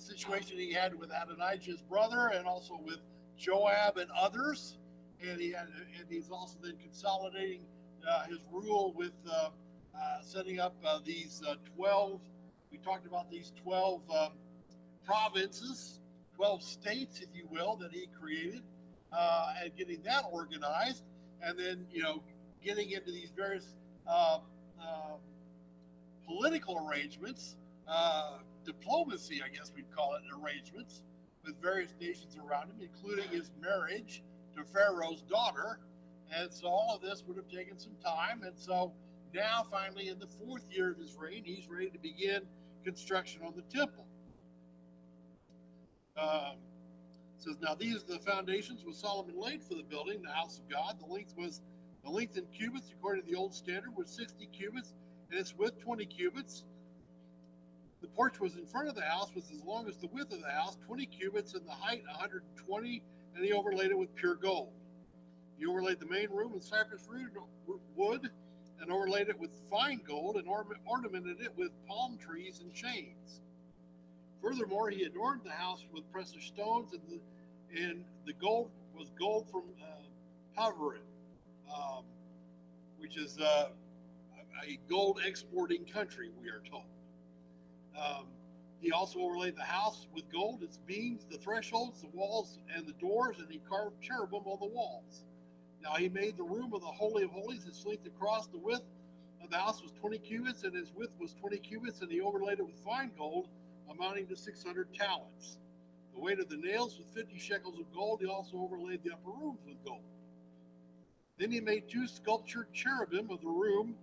situation he had with Adonijah's brother, and also with Joab and others. And he's also then consolidating his rule with setting up these 12. We talked about these 12 provinces, 12 states, if you will, that he created, and getting that organized, and then getting into these various uh, political arrangements, diplomacy, I guess we'd call it, arrangements with various nations around him, including his marriage to Pharaoh's daughter. And so all of this would have taken some time. And so now, finally, in the 4th year of his reign, he's ready to begin construction on the temple. Um, says, now these are the foundations which Solomon laid for the building, the house of God. The length in cubits, according to the old standard, was 60 cubits, and its width 20 cubits. The porch was in front of the house, was as long as the width of the house, 20 cubits, and the height 120, and he overlaid it with pure gold. He overlaid the main room with cypress wood, and overlaid it with fine gold, and ornamented it with palm trees and chains. Furthermore, he adorned the house with precious stones, and the gold was gold from Havarit, which is a gold exporting country, we are told. He also overlaid the house with gold, its beams, the thresholds, the walls, and the doors, and he carved cherubim on the walls. Now he made the room of the Holy of Holies. Its length across the width of the house was 20 cubits, and its width was 20 cubits, and he overlaid it with fine gold, amounting to 600 talents. The weight of the nails was 50 shekels of gold. He also overlaid the upper rooms with gold. Then he made 2 sculptured cherubim of the room,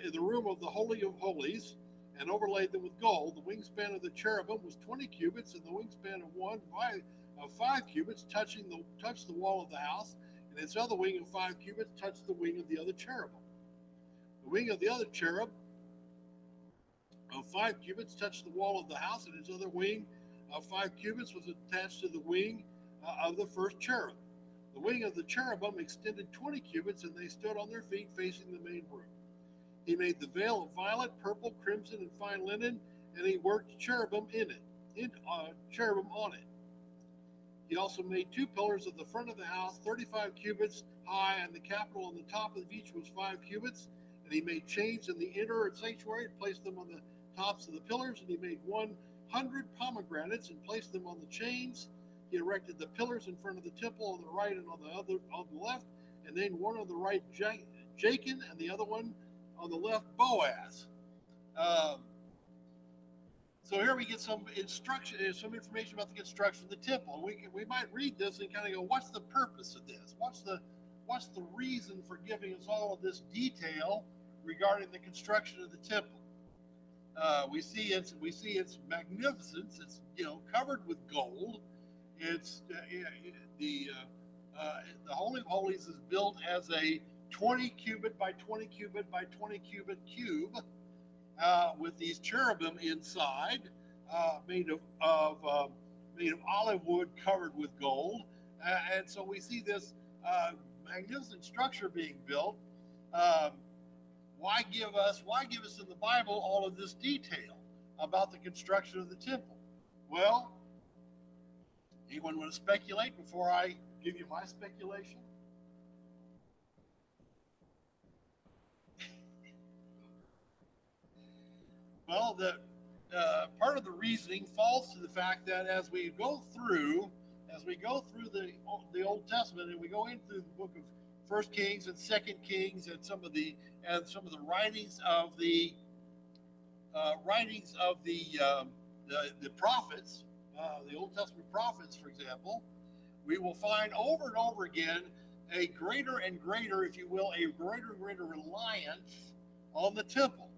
in the room of the Holy of Holies, and overlaid them with gold. The wingspan of the cherubim was 20 cubits, and the wingspan of 5 cubits touched the wall of the house, and its other wing of 5 cubits touched the wing of the other cherubim. The wing of the other cherub of 5 cubits touched the wall of the house, and its other wing of 5 cubits was attached to the wing of the first cherub. The wing of the cherubim extended 20 cubits, and they stood on their feet facing the main room. He made the veil of violet, purple, crimson, and fine linen, and he worked cherubim cherubim on it. He also made 2 pillars of the front of the house, 35 cubits high, and the capital on the top of each was 5 cubits. And he made chains in the inner sanctuary and placed them on the tops of the pillars. And he made 100 pomegranates and placed them on the chains. He erected the pillars in front of the temple on the right and on the left, and named one on the right Jachin, and the other one on the left Boaz. So here we get some instruction, some information about the construction of the temple. We might read this and kind of go, what's the purpose of this? What's the reason for giving us all of this detail regarding the construction of the temple? We see its magnificence. It's covered with gold. It's the Holy of Holies is built as a 20 cubit by 20 cubit by 20 cubit cube with these cherubim inside, made of olive wood covered with gold, and so we see this magnificent structure being built. Why give us in the Bible all of this detail about the construction of the temple? Well, anyone want to speculate before I give you my speculation? Well, the part of the reasoning falls to the fact that as we go through the Old Testament, and we go into the book of First Kings and Second Kings and some of the writings of the prophets, the Old Testament prophets, for example, we will find over and over again a greater and greater, if you will, a greater and greater reliance on the temple,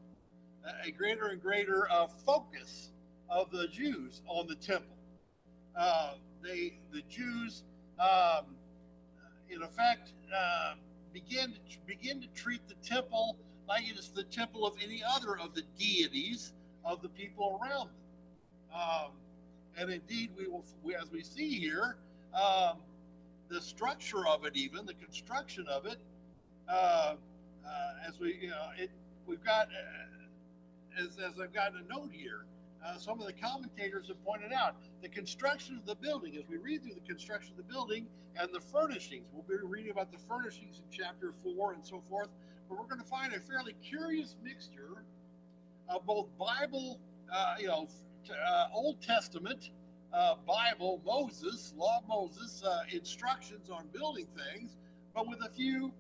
a greater and greater focus of the Jews on the temple. The Jews, in effect, begin to treat the temple like it is the temple of any other of the deities of the people around them. And indeed, as we see here, the structure of it, even the construction of it, we've got, as I've got a note here, some of the commentators have pointed out the construction of the building. As we read through the construction of the building and the furnishings, we'll be reading about the furnishings in chapter 4 and so forth, but we're going to find a fairly curious mixture of both Bible, Old Testament, Bible, Moses, Law of Moses, instructions on building things, but with a few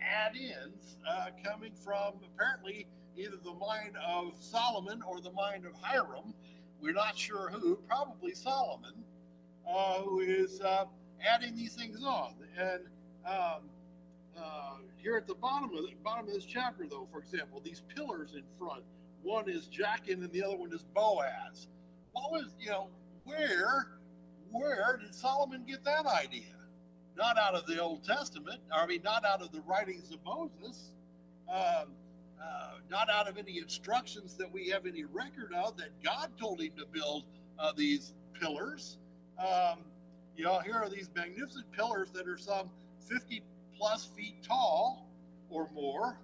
add-ins coming from apparently either the mind of Solomon or the mind of Hiram. We're not sure who, probably Solomon, who is adding these things on. And here at the bottom of this chapter, though, for example, these pillars in front, one is Jachin and the other one is Boaz. What was, where did Solomon get that idea? Not out of the Old Testament, not out of the writings of Moses, not out of any instructions that we have any record of that God told him to build these pillars. Here are these magnificent pillars that are some 50 plus feet tall or more,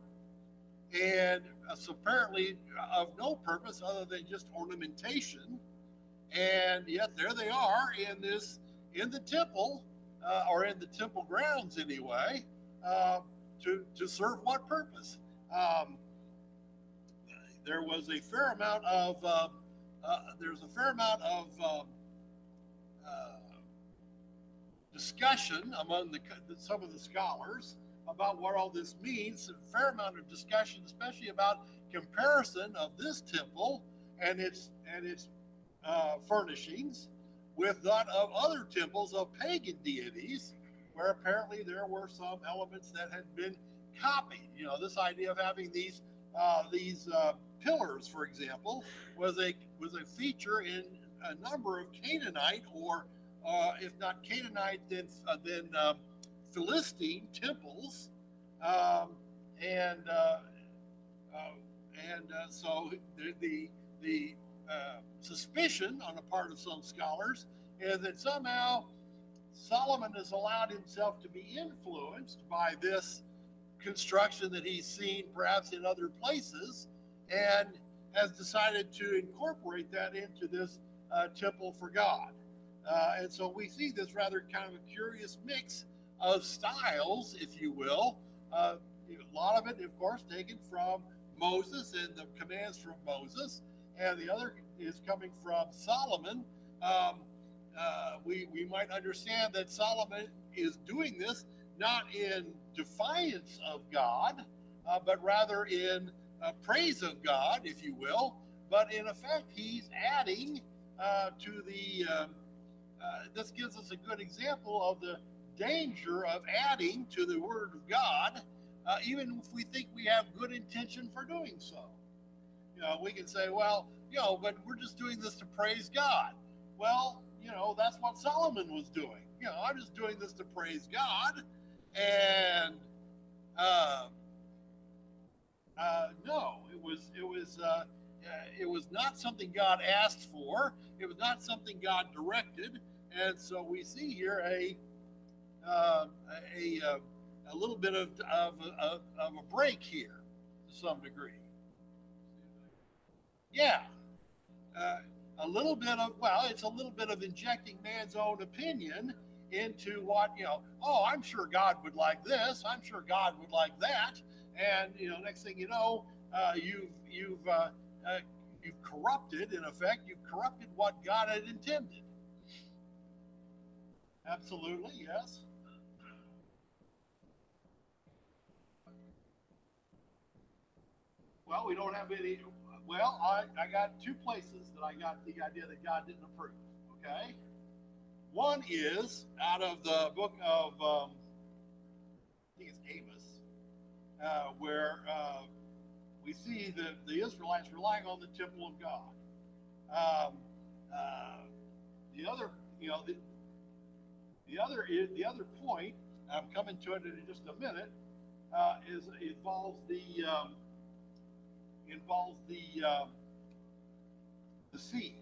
and apparently of no purpose other than just ornamentation. And yet there they are in the temple, or in the temple grounds anyway, to serve what purpose? There was a fair amount of discussion among some of the scholars about what all this means. A fair amount of discussion, especially about comparison of this temple and its furnishings with that of other temples of pagan deities, where apparently there were some elements that had been copied. This idea of having these pillars, for example, was a feature in a number of Canaanite, or if not Canaanite, then Philistine temples, so the suspicion on the part of some scholars is that somehow Solomon has allowed himself to be influenced by this construction that he's seen perhaps in other places, and has decided to incorporate that into this temple for God. And so we see this rather kind of a curious mix of styles, if you will. A lot of it, of course, taken from Moses and the commands from Moses, and the other is coming from Solomon. We might understand that Solomon is doing this not in defiance of God, but rather in praise of God, if you will. But in effect, he's adding to the. This gives us a good example of the danger of adding to the Word of God, even if we think we have good intention for doing so. We can say, well, but we're just doing this to praise God. Well, that's what Solomon was doing. I'm just doing this to praise God. And no, it was not something God asked for. It was not something God directed. And so we see here a little bit of a break here to some degree. Yeah. It's a little bit of injecting man's own opinion into what, I'm sure God would like this. I'm sure God would like that. And, next thing you know, you've corrupted, in effect, you've corrupted what God had intended. Absolutely, yes. Well, we don't have any. Well, I got two places that I got the idea that God didn't approve. Okay. One is out of the book of, I think it's Amos, where we see the Israelites relying on the temple of God. The other, the other point, I'm coming to it in just a minute, involves the sea,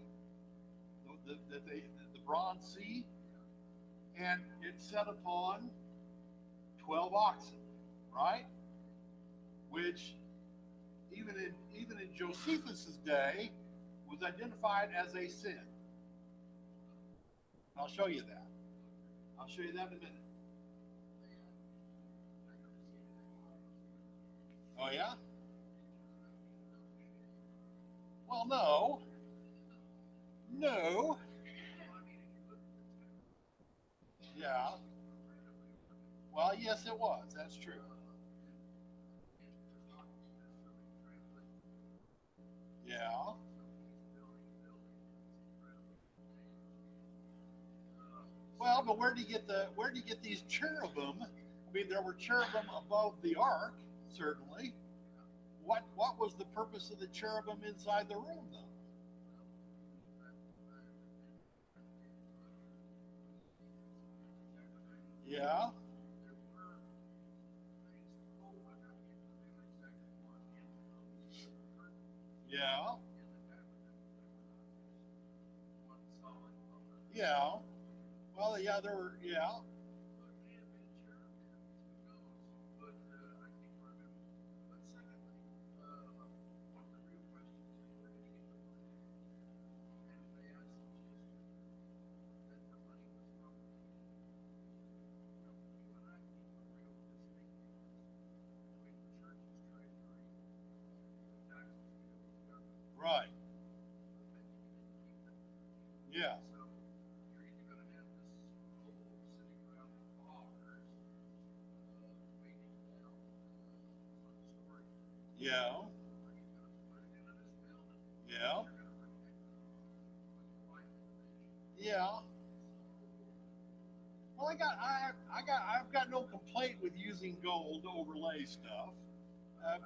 the Bronze Sea, and it's set upon 12 oxen, right? Which even in Josephus's day was identified as a sin. I'll show you that. I'll show you that in a minute. Oh, yeah? Well, no. No. Yeah. Well, yes, it was. That's true. Yeah. Well, but where do you get these cherubim? I mean, there were cherubim above the ark, certainly. What was the purpose of the cherubim inside the room, though? Yeah. Yeah. Yeah. Well, yeah, there were. Yeah. Right. Yeah. Yeah. Yeah. Yeah. Well, I've got no complaint with using gold to overlay stuff. Uh,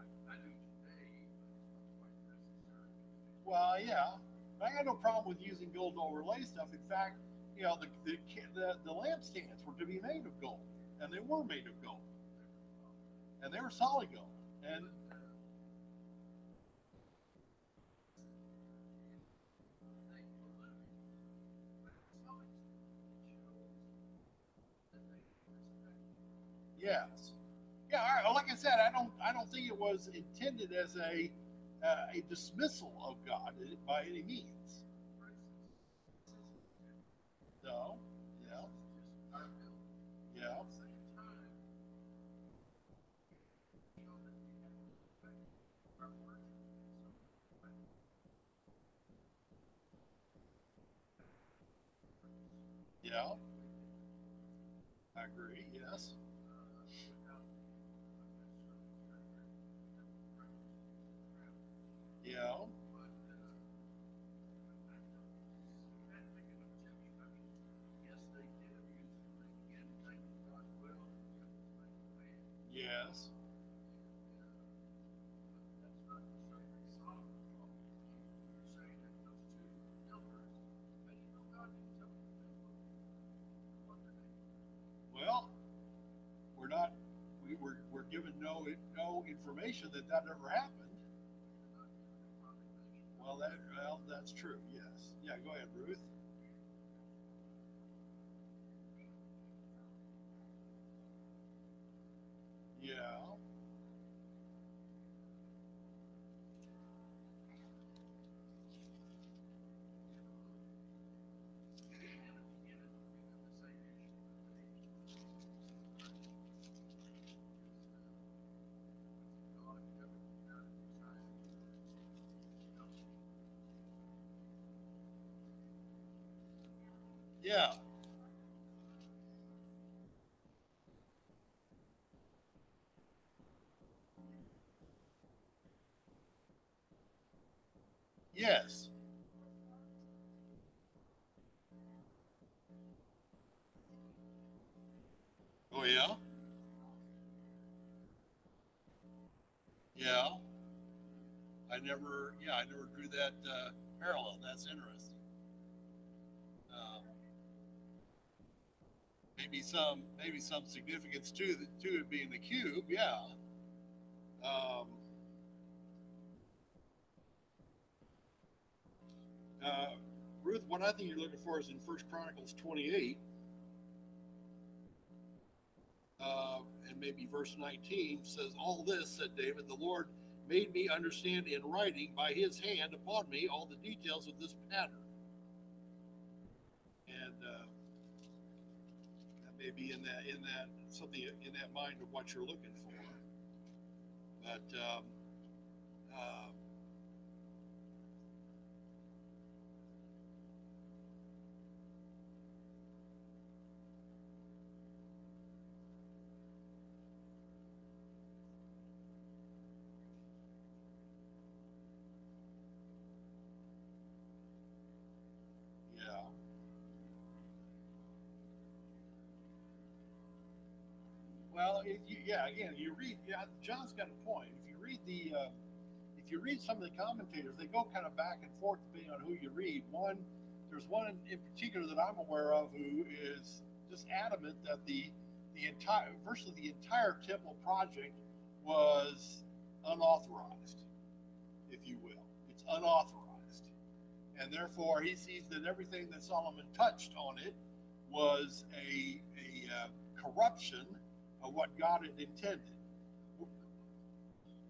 well, yeah, I got no problem with using gold to overlay stuff. In fact, the lampstands were to be made of gold, and they were made of gold, and they were solid gold. And yes, yeah. All right, well, like I said, I don't think it was intended as a dismissal of God by any means. No. Yeah. Yeah. Yeah. I agree. Yes. Yeah. Yes. Well, we're not. We're given no information that ever happened. That's true. Yes. Yeah. Go ahead, Ruth. Yeah. Yeah. Yes. Oh yeah. Yeah. I never drew that parallel. That's interesting. Um, maybe some significance to it being the cube. Yeah. Um, uh, Ruth, what I think you're looking for is in First Chronicles 28, and maybe verse 19 says, "All this," said David, "the Lord made me understand in writing by his hand upon me all the details of this pattern. And that may be in that something in that mind of what you're looking for. But uh, yeah. Well, yeah. Again, you read. Yeah, John's got a point. If you read some of the commentators, they go kind of back and forth depending on who you read. There's one in particular that I'm aware of who is just adamant that the entire temple project was unauthorized, if you will. It's unauthorized, and therefore he sees that everything that Solomon touched on it was a corruption of what God had intended.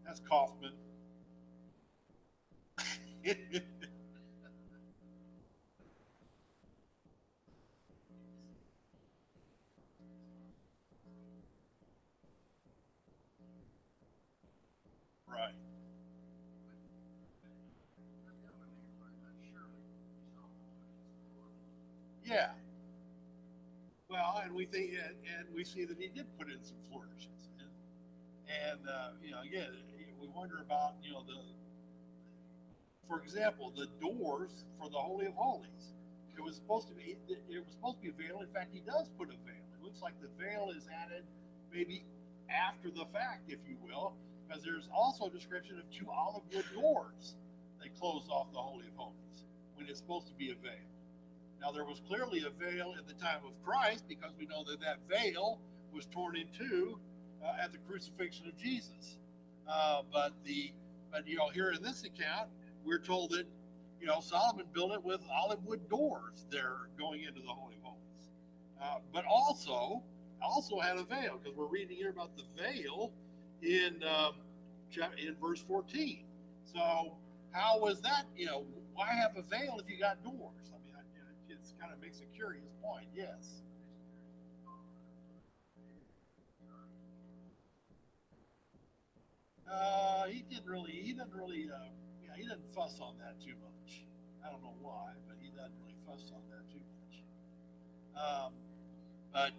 That's Kaufman. Right. Yeah. Well, and we think, and we see that he did put in some flourishes, and again, we wonder about for example, the doors for the Holy of Holies. It was supposed to be a veil. In fact, he does put a veil. It looks like the veil is added maybe after the fact, if you will, because there's also a description of two olive wood doors that close off the Holy of Holies when it's supposed to be a veil. Now, there was clearly a veil at the time of Christ because we know that that veil was torn in two at the crucifixion of Jesus. But here in this account, we're told that Solomon built it with olive wood doors there going into the Holy of Holies, but also had a veil, because we're reading here about the veil in verse 14. So how was that? Why have a veil if you got doors? I mean, it kind of makes a curious point. Yes. He didn't really, yeah, he didn't fuss on that too much. I don't know why, but he doesn't really fuss on that too much. Um, but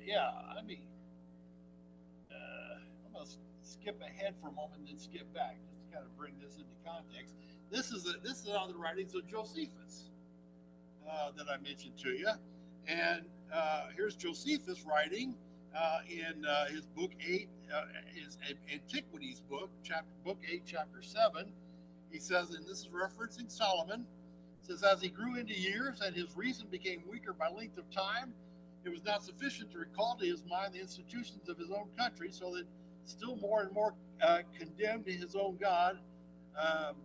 yeah, I mean, I'm gonna skip ahead for a moment and then skip back just to kind of bring this into context. This is on the writings of Josephus that I mentioned to you, and here's Josephus writing in his book 8, his Antiquities book 8, chapter 7. He says, and this is referencing Solomon, says, as he grew into years and his reason became weaker by length of time, it was not sufficient to recall to his mind the institutions of his own country, so that still more and more condemned his own God, um,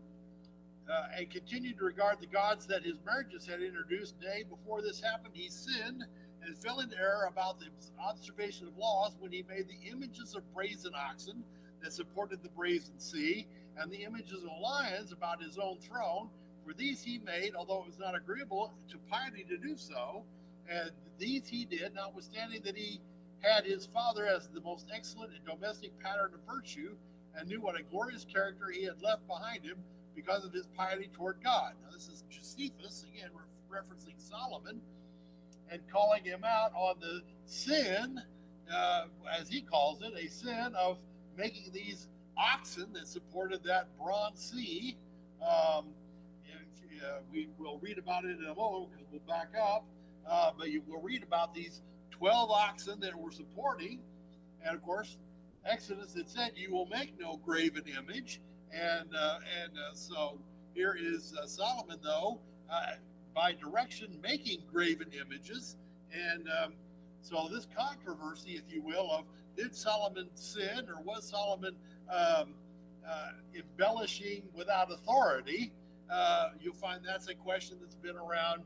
and continued to regard the gods that his marriages had introduced. Nay, before this happened, he sinned and fell into error about the observation of laws when he made the images of brazen oxen that supported the brazen sea, and the images of lions about his own throne. For these he made, although it was not agreeable to piety to do so, and these he did, notwithstanding that he had his father as the most excellent and domestic pattern of virtue, and knew what a glorious character he had left behind him because of his piety toward God. Now, this is Josephus, again, referencing Solomon, and calling him out on the sin, as he calls it, a sin of making these oxen that supported that bronze sea. Um, we will read about it in a moment because we'll back up, but you will read about these 12 oxen that were supporting, and of course, Exodus, it said, "You will make no graven image," and so here is Solomon, though, by direction, making graven images, and so this controversy, if you will, of did Solomon sin or was Solomon um, embellishing without authority? You'll find that's a question that's been around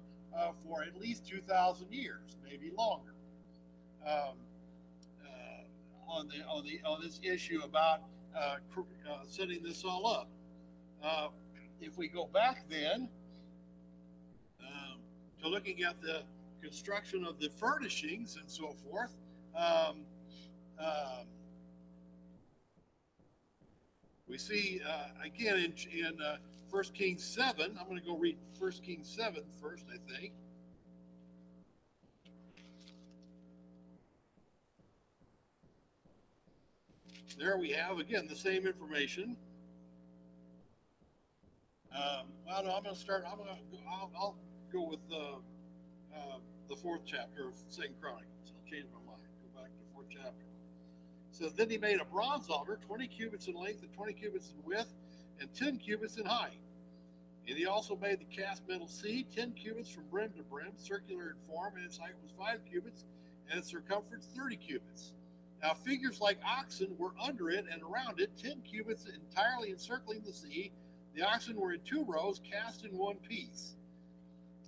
for at least 2,000 years, maybe longer. Um, on this issue about setting this all up. Uh, if we go back then to looking at the construction of the furnishings and so forth, um, um, we see again in 1 Kings 7. I'm going to go read 1 Kings 7 first, I think. There we have again the same information. Well, no, I'm going to start. I'll go with the fourth chapter of Second Chronicles. I'll change my mind. Go back to the fourth chapter. It says, then he made a bronze altar, 20 cubits in length and 20 cubits in width, and 10 cubits in height. And he also made the cast metal sea, 10 cubits from brim to brim, circular in form, and its height was 5 cubits, and its circumference 30 cubits. Now figures like oxen were under it and around it, 10 cubits entirely encircling the sea. The oxen were in 2 rows, cast in one piece.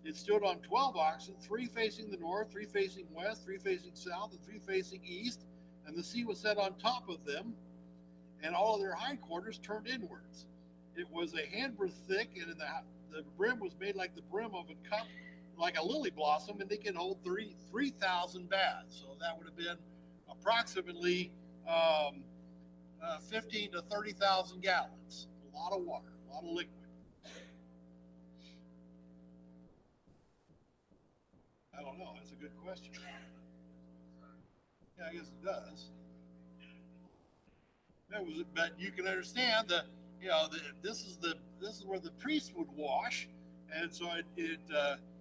It stood on 12 oxen, 3 facing the north, 3 facing west, 3 facing south, and 3 facing east, and the sea was set on top of them, and all of their hindquarters turned inwards. It was a handbreadth thick, and the brim was made like the brim of a cup, like a lily blossom, and they can hold 3,000 baths. So that would have been approximately 15 to 30,000 gallons. A lot of water, a lot of liquid. I don't know. That's a good question. Yeah, I guess it does. But you can understand that this is where the priest would wash, and so it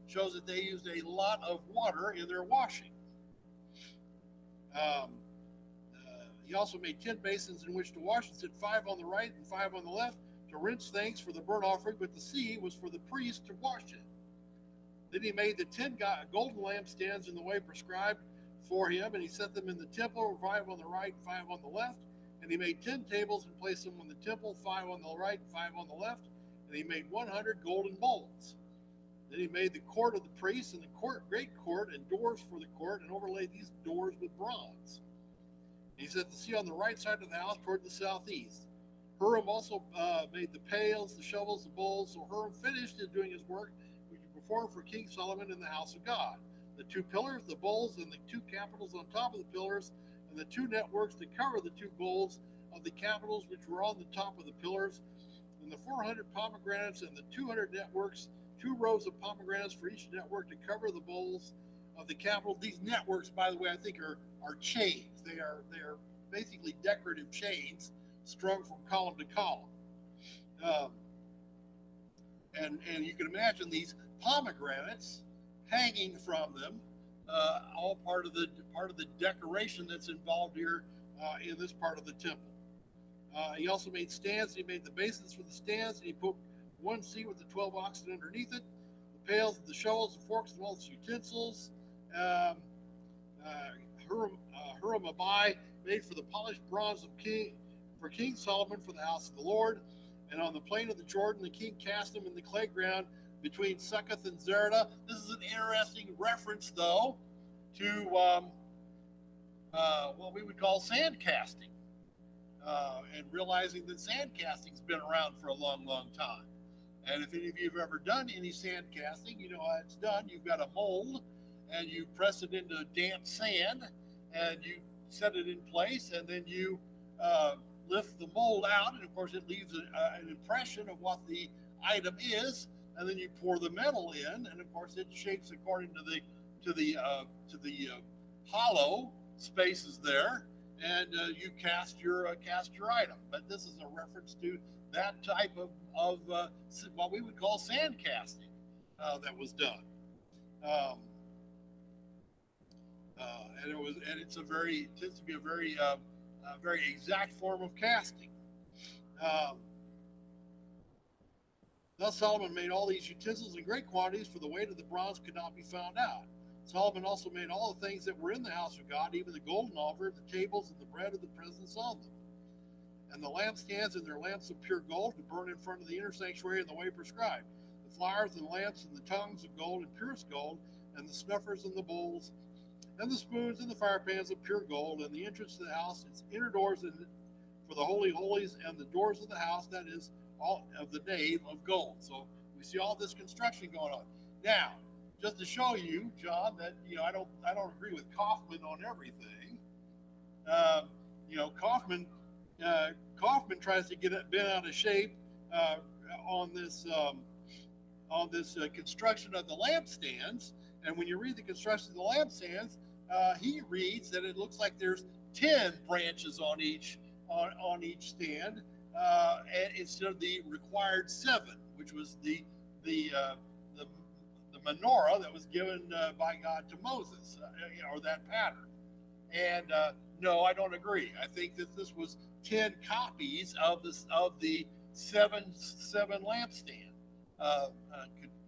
shows that they used a lot of water in their washing. He also made 10 basins in which to wash, and set 5 on the right and 5 on the left to rinse things for the burnt offering, but the sea was for the priest to wash it. Then he made the 10 golden lampstands in the way prescribed for him, and he set them in the temple, 5 on the right, 5 on the left. And he made 10 tables and placed them in the temple, 5 on the right, 5 on the left. And he made 100 golden bowls. Then he made the court of the priests and the great court, and doors for the court, and overlaid these doors with bronze. And he set the sea on the right side of the house toward the southeast. Huram also made the pails, the shovels, the bowls. So Huram finished in doing his work, which he performed for King Solomon in the house of God. The 2 pillars, the bowls, and the 2 capitals on top of the pillars, and the 2 networks to cover the 2 bowls of the capitals which were on the top of the pillars, and the 400 pomegranates and the 200 networks, 2 rows of pomegranates for each network to cover the bowls of the capital. These networks, by the way, I think are chains. They are basically decorative chains strung from column to column. And you can imagine these pomegranates hanging from them, all part of the decoration that's involved here in this part of the temple. He also made stands. He made the basins for the stands, and he put 1 seat with the 12 oxen underneath it, the pails, the shovels, the forks, and all the utensils. Huram Abai made for the polished bronze for King Solomon for the house of the Lord. And on the plain of the Jordan, the king cast them in the clay ground between Succoth and Zereda. This is an interesting reference, though, to what we would call sand casting, and realizing that sand casting's been around for a long, long time. And if any of you have ever done any sand casting, you know how it's done. You've got a mold, and you press it into damp sand, and you set it in place, and then you lift the mold out, and of course it leaves an impression of what the item is, and then you pour the metal in, and of course it shapes according to the hollow spaces there, and you cast your item. But this is a reference to that type of what we would call sand casting that was done. And it's tends to be a very exact form of casting. Thus Solomon made all these utensils in great quantities, for the weight of the bronze could not be found out. Solomon also made all the things that were in the house of God, even the golden altar, the tables, and the bread of the presence on them, and the lampstands and their lamps of pure gold to burn in front of the inner sanctuary in the way prescribed, the flowers and lamps and the tongues of gold and purest gold, and the snuffers and the bowls and the spoons and the fire pans of pure gold, and the entrance to the house, its inner doors and for the holy holies, and the doors of the house, that is all of the nave of gold. So we see all this construction going on. Now, just to show you, John, that I don't agree with Kaufman on everything. Uh, Kaufman tries to get it bent out of shape uh, on this construction of the lampstands. And when you read the construction of the lampstands, he reads that it looks like there's 10 branches on each stand, and instead of the required 7, which was the menorah that was given by God to Moses, or that pattern. And no, I don't agree. I think that this was 10 copies of the seven lampstand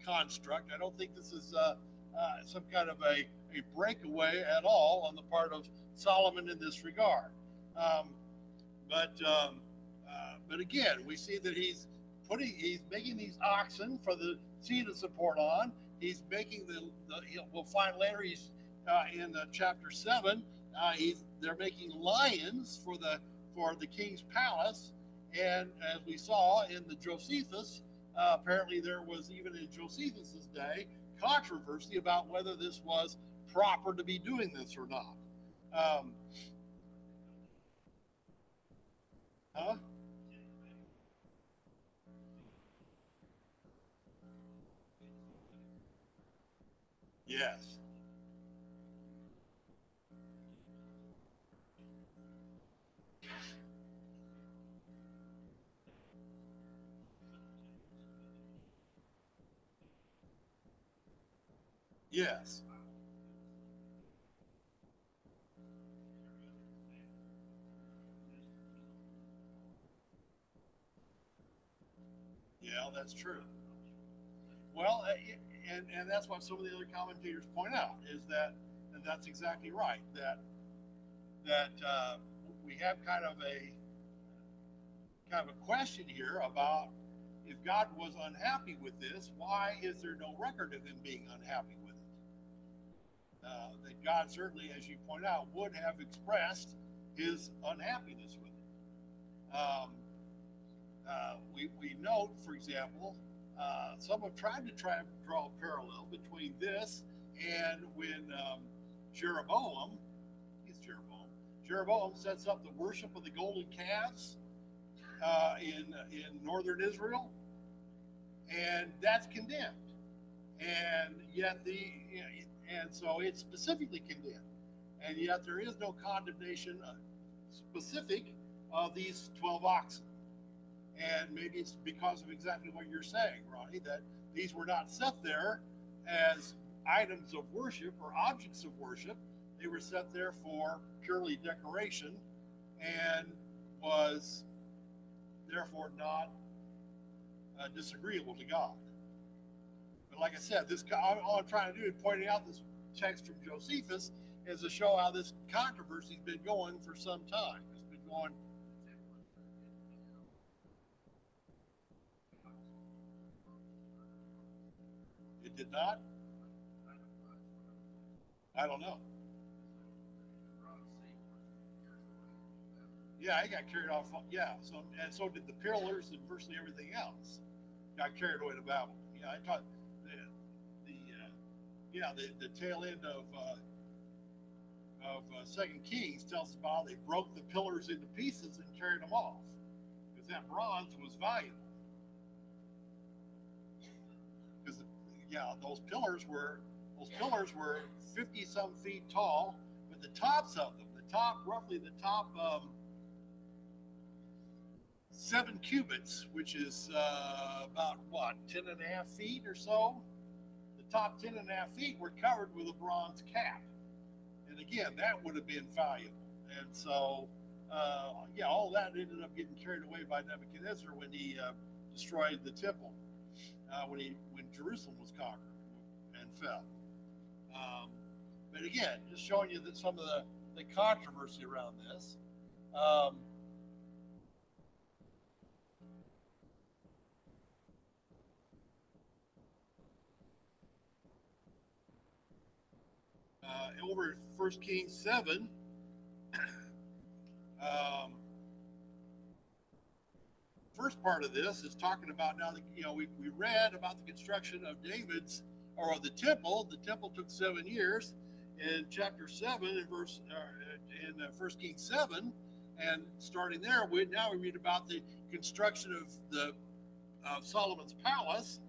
construct. I don't think this is some kind of a breakaway at all on the part of Solomon in this regard. Um, but again, we see that he's making these oxen for the sea to support on. He's making we'll find later he's in chapter 7. They're making lions for the king's palace, and as we saw in the Josephus, apparently there was, even in Josephus's day, controversy about whether this was proper to be doing this or not. Huh? Yes. Yes. Yeah, that's true. Well, and that's what some of the other commentators point out is that, and that's exactly right, that we have kind of a question here about, if God was unhappy with this, why is there no record of him being unhappy with it? That God certainly, as you point out, would have expressed his unhappiness with it. We note, for example, some have tried to draw a parallel between this and when Jeroboam, it's Jeroboam, Jeroboam sets up the worship of the golden calves in northern Israel, and that's condemned. And yet and so it's specifically condemned, and yet there is no condemnation specific of these 12 oxen. And maybe it's because of exactly what you're saying, Ronnie, that these were not set there as items of worship or objects of worship. They were set there for purely decoration, and was therefore not disagreeable to God. But like I said, all I'm trying to do in pointing out this text from Josephus is to show how this controversy's been going for some time. It's been going. It did not. I don't know. Yeah, I got carried off. Yeah, so did the pillars and virtually everything else. Got carried away to Babylon. Yeah, I taught the tail end of Second Kings tells us about how they broke the pillars into pieces and carried them off, because that bronze was valuable. Because those pillars were 50 some feet tall, but the tops of them, roughly the top 7 cubits, which is about what, 10.5 feet or so. The top 10.5 feet were covered with a bronze cap, and again, that would have been valuable. And so, all that ended up getting carried away by Nebuchadnezzar when he destroyed the temple, when Jerusalem was conquered and fell. But again, just showing you that some of the controversy around this. Um, over in 1 Kings 7, um, first part of this is talking about now that, we read about the construction of David's or of the temple. The temple took 7 years in chapter 7 in verse in 1 Kings 7, and starting there, now we read about the construction of the Solomon's palace.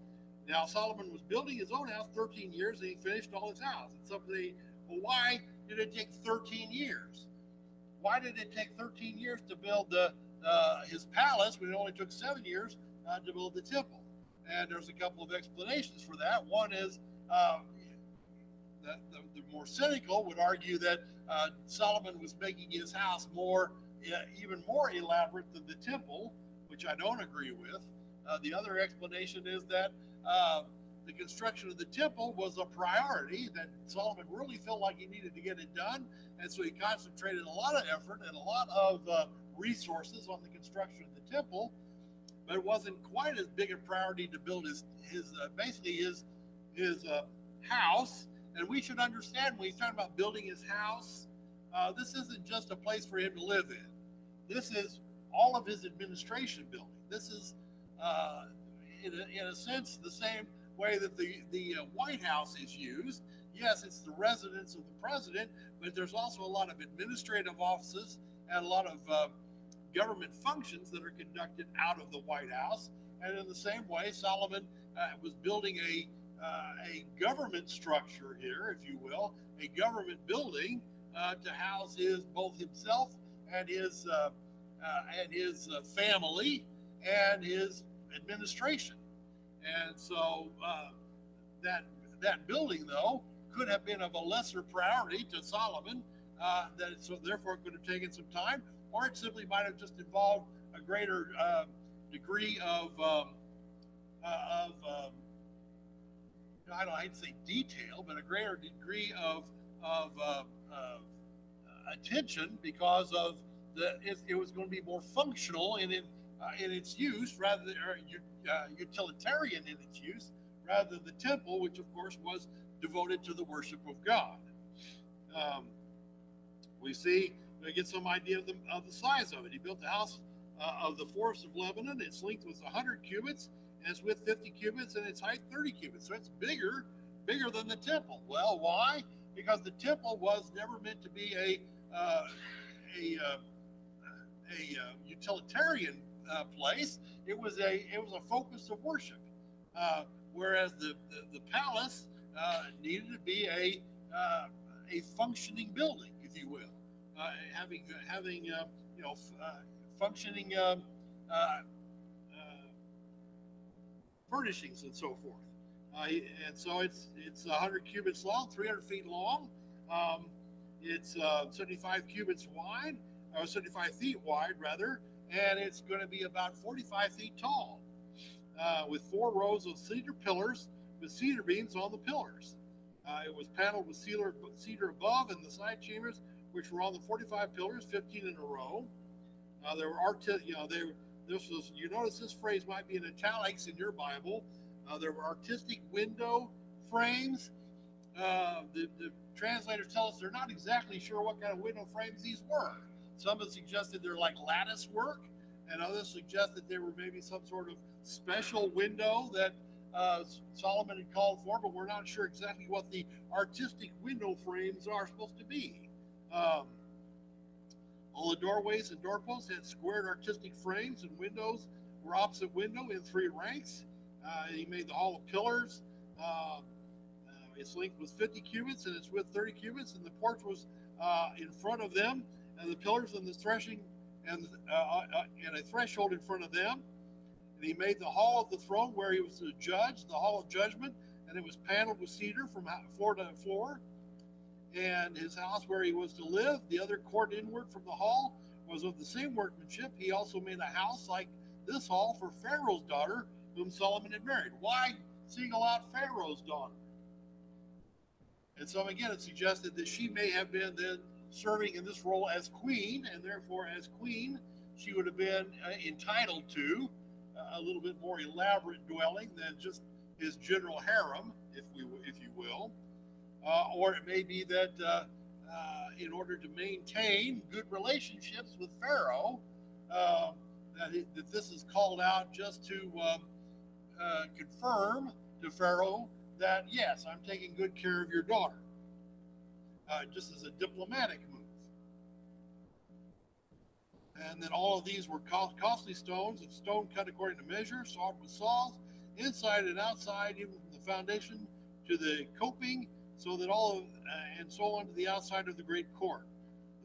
Now Solomon was building his own house 13 years, and he finished all his house. And somebody, well, why did it take 13 years? Why did it take 13 years to build his palace when it only took 7 years to build the temple? And there's a couple of explanations for that. One is the more cynical would argue that Solomon was making his house even more elaborate than the temple, which I don't agree with. The other explanation is that the construction of the temple was a priority, that Solomon really felt like he needed to get it done, and so he concentrated a lot of effort and a lot of resources on the construction of the temple, but it wasn't quite as big a priority to build his house. And we should understand, when he's talking about building his house, this isn't just a place for him to live in. This is all of his administration building. This is, in a sense, the same way that the White House is used. Yes, it's the residence of the president, but there's also a lot of administrative offices and a lot of government functions that are conducted out of the White House. And in the same way, Solomon was building a government structure here, if you will, a government building to house both himself and his family and his administration. And so that building, though, could have been of a lesser priority to Solomon, so therefore it could have taken some time, or it simply might have just involved a greater degree of I don't hate to say detail, but a greater degree of attention, because of it was going to be more functional in its use, rather than utilitarian in its use, rather than the temple, which of course was devoted to the worship of God. We get some idea of the size of it. He built the house of the forest of Lebanon. Its length was 100 cubits, and its width 50 cubits, and its height 30 cubits. So it's bigger than the temple. Well, why? Because the temple was never meant to be a utilitarian place. It was a focus of worship, whereas the palace needed to be a functioning building, if you will, having functioning furnishings and so forth. And so it's 100 cubits long, 300 feet long. It's 75 cubits wide, or 75 feet wide rather, and it's going to be about 45 feet tall, with 4 rows of cedar pillars with cedar beams on the pillars. It was paneled with cedar above and the side chambers, which were on the 45 pillars, 15 in a row. There were you notice this phrase might be in italics in your Bible. There were artistic window frames. The translators tell us they're not exactly sure what kind of window frames these were. Some have suggested they're like lattice work, and others suggest that they were maybe some sort of special window that Solomon had called for, but we're not sure exactly what the artistic window frames are supposed to be. All the doorways and doorposts had squared artistic frames, and windows were opposite window in 3 ranks. He made the hall of pillars. Its length was 50 cubits, and its width 30 cubits, and the porch was in front of them, and the pillars and the threshing and a threshold in front of them. And he made the hall of the throne where he was to judge, the hall of judgment, and it was paneled with cedar from floor to floor. And his house where he was to live, the other court inward from the hall, was of the same workmanship. He also made a house like this hall for Pharaoh's daughter, whom Solomon had married. Why single out Pharaoh's daughter? And so again, it suggested that she may have been then serving in this role as queen, and therefore as queen, she would have been entitled to a little bit more elaborate dwelling than just his general harem, if you will. or it may be that in order to maintain good relationships with Pharaoh, that this is called out just to confirm to Pharaoh that, yes, I'm taking good care of your daughter, just as a diplomatic move. And then all of these were costly stones, of stone cut according to measure, sawed with saws, inside and outside, even from the foundation to the coping, so that all of, and so on to the outside of the great court.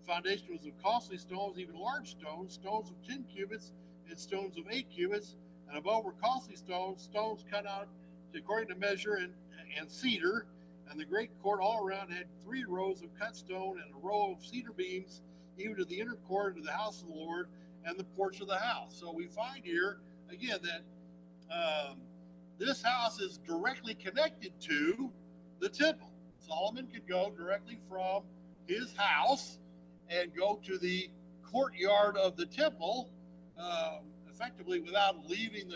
The foundation was of costly stones, even large stones, stones of 10 cubits and stones of 8 cubits, and above were costly stones, stones cut out according to measure, and cedar. And the great court all around had 3 rows of cut stone and a row of cedar beams, even to the inner court of the house of the Lord and the porch of the house. So we find here again that this house is directly connected to the temple. Solomon could go directly from his house and go to the courtyard of the temple, effectively without leaving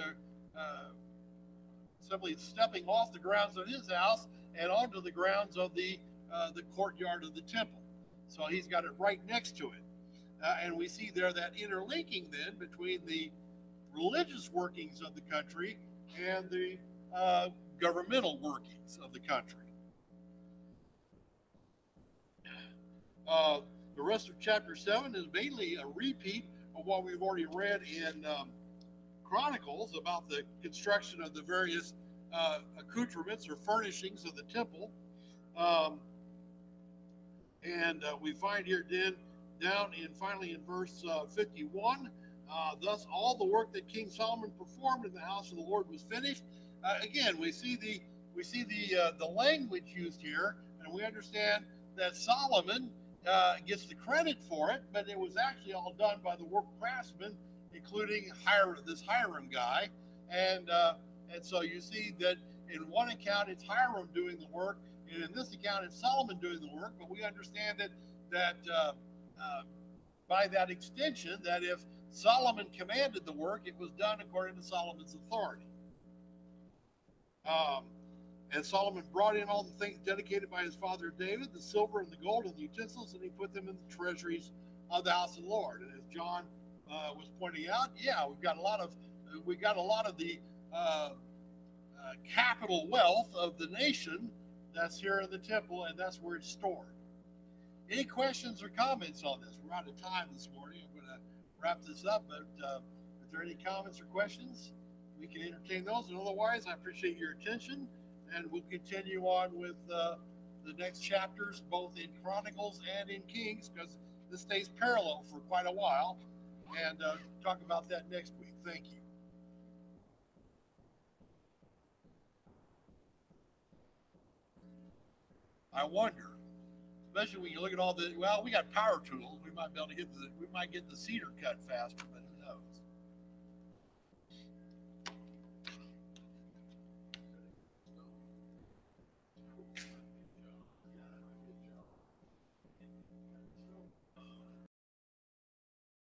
simply stepping off the grounds of his house and onto the grounds of the courtyard of the temple. So he's got it right next to it. And we see there that interlinking then between the religious workings of the country and the governmental workings of the country. The rest of chapter 7 is mainly a repeat of what we've already read in Chronicles about the construction of the various accoutrements or furnishings of the temple. And we find here then down in finally in verse 51, thus all the work that King Solomon performed in the house of the Lord was finished. Again, we see the language used here, and we understand that Solomon gets the credit for it, but it was actually all done by the work craftsmen, including this Hiram guy, and so you see that in one account it's Hiram doing the work, and in this account it's Solomon doing the work. But we understand that by that extension, that if Solomon commanded the work, it was done according to Solomon's authority. And Solomon brought in all the things dedicated by his father David, the silver and the gold and the utensils, and he put them in the treasuries of the house of the Lord. And as John was pointing out, yeah, we got a lot of the capital wealth of the nation that's here in the temple, and that's where it's stored. Any questions or comments on this? We're out of time this morning. I'm going to wrap this up, but if there are any comments or questions, we can entertain those. And otherwise, I appreciate your attention, and we'll continue on with the next chapters, both in Chronicles and in Kings, because this stays parallel for quite a while, and talk about that next week. Thank you. I wonder, especially when you look at all the, well, we got power tools. We might be able to we might get the cedar cut faster, but